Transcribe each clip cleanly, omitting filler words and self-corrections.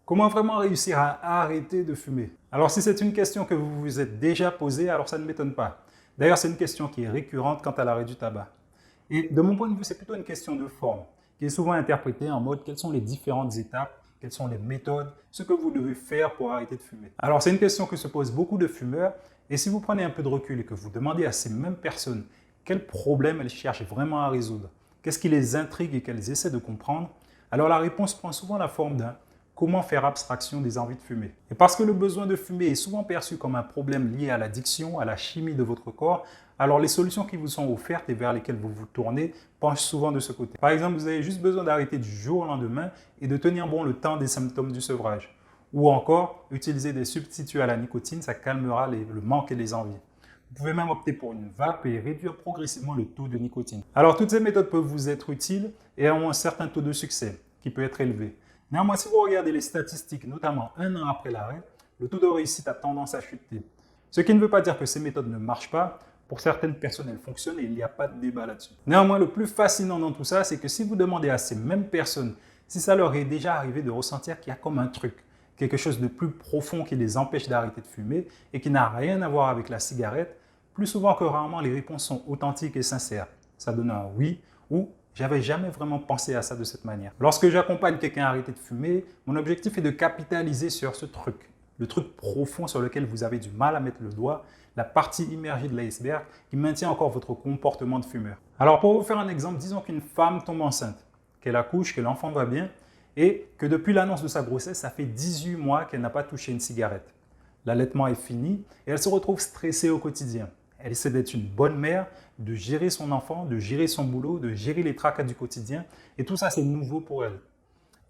Comment vraiment réussir à arrêter de fumer? Alors si c'est une question que vous vous êtes déjà posée, alors ça ne m'étonne pas. D'ailleurs, c'est une question qui est récurrente quant à l'arrêt du tabac. Et de mon point de vue, c'est plutôt une question de forme, qui est souvent interprétée en mode quelles sont les différentes étapes, quelles sont les méthodes, ce que vous devez faire pour arrêter de fumer. Alors c'est une question que se posent beaucoup de fumeurs, et si vous prenez un peu de recul et que vous demandez à ces mêmes personnes quel problème elles cherchent vraiment à résoudre, qu'est-ce qui les intrigue et qu'elles essaient de comprendre, alors la réponse prend souvent la forme d'un comment faire abstraction des envies de fumer. Et parce que le besoin de fumer est souvent perçu comme un problème lié à l'addiction, à la chimie de votre corps, alors les solutions qui vous sont offertes et vers lesquelles vous vous tournez penchent souvent de ce côté. Par exemple, vous avez juste besoin d'arrêter du jour au lendemain et de tenir bon le temps des symptômes du sevrage. Ou encore, utiliser des substituts à la nicotine, ça calmera le manque et les envies. Vous pouvez même opter pour une vape et réduire progressivement le taux de nicotine. Alors, toutes ces méthodes peuvent vous être utiles et ont un certain taux de succès qui peut être élevé. Néanmoins, si vous regardez les statistiques, notamment un an après l'arrêt, le taux de réussite a tendance à chuter. Ce qui ne veut pas dire que ces méthodes ne marchent pas. Pour certaines personnes, elles fonctionnent et il n'y a pas de débat là-dessus. Néanmoins, le plus fascinant dans tout ça, c'est que si vous demandez à ces mêmes personnes si ça leur est déjà arrivé de ressentir qu'il y a comme un truc, quelque chose de plus profond qui les empêche d'arrêter de fumer et qui n'a rien à voir avec la cigarette, plus souvent que rarement, les réponses sont authentiques et sincères. Ça donne un oui ou j'avais jamais vraiment pensé à ça de cette manière. Lorsque j'accompagne quelqu'un à arrêter de fumer, mon objectif est de capitaliser sur ce truc, le truc profond sur lequel vous avez du mal à mettre le doigt, la partie immergée de l'iceberg qui maintient encore votre comportement de fumeur. Alors pour vous faire un exemple, disons qu'une femme tombe enceinte, qu'elle accouche, que l'enfant va bien et que depuis l'annonce de sa grossesse, ça fait 18 mois qu'elle n'a pas touché une cigarette. L'allaitement est fini et elle se retrouve stressée au quotidien. Elle essaie d'être une bonne mère, de gérer son enfant, de gérer son boulot, de gérer les tracas du quotidien. Et tout ça, c'est nouveau pour elle.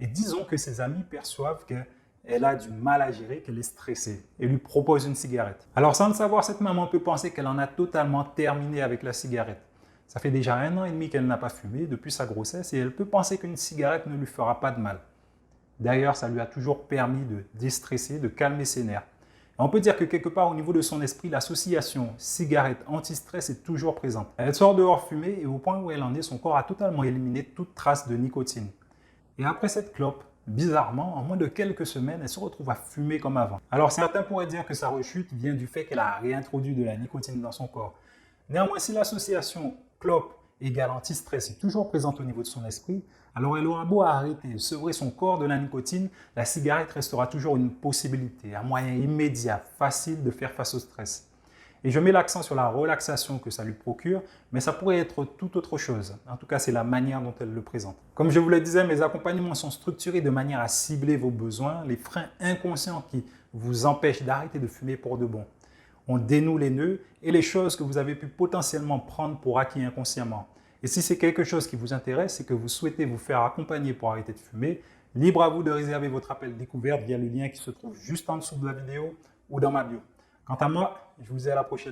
Et disons que ses amis perçoivent qu'elle a du mal à gérer, qu'elle est stressée et lui proposent une cigarette. Alors sans le savoir, cette maman peut penser qu'elle en a totalement terminé avec la cigarette. Ça fait déjà 1 an et demi qu'elle n'a pas fumé depuis sa grossesse et elle peut penser qu'une cigarette ne lui fera pas de mal. D'ailleurs, ça lui a toujours permis de déstresser, de calmer ses nerfs. On peut dire que quelque part au niveau de son esprit, l'association cigarette anti-stress est toujours présente. Elle sort dehors fumer et au point où elle en est, son corps a totalement éliminé toute trace de nicotine. Et après cette clope, bizarrement, en moins de quelques semaines, elle se retrouve à fumer comme avant. Alors certains pourraient dire que sa rechute vient du fait qu'elle a réintroduit de la nicotine dans son corps. Néanmoins, si l'association clope égale anti-stress est toujours présente au niveau de son esprit, alors elle aura beau arrêter de sevrer son corps de la nicotine, la cigarette restera toujours une possibilité, un moyen immédiat, facile de faire face au stress. Et je mets l'accent sur la relaxation que ça lui procure, mais ça pourrait être tout autre chose. En tout cas, c'est la manière dont elle le présente. Comme je vous le disais, mes accompagnements sont structurés de manière à cibler vos besoins, les freins inconscients qui vous empêchent d'arrêter de fumer pour de bon. On dénoue les nœuds et les choses que vous avez pu potentiellement prendre pour acquis inconsciemment. Et si c'est quelque chose qui vous intéresse et que vous souhaitez vous faire accompagner pour arrêter de fumer, libre à vous de réserver votre appel découverte via le lien qui se trouve juste en dessous de la vidéo ou dans ma bio. Quant à moi, je vous dis à la prochaine.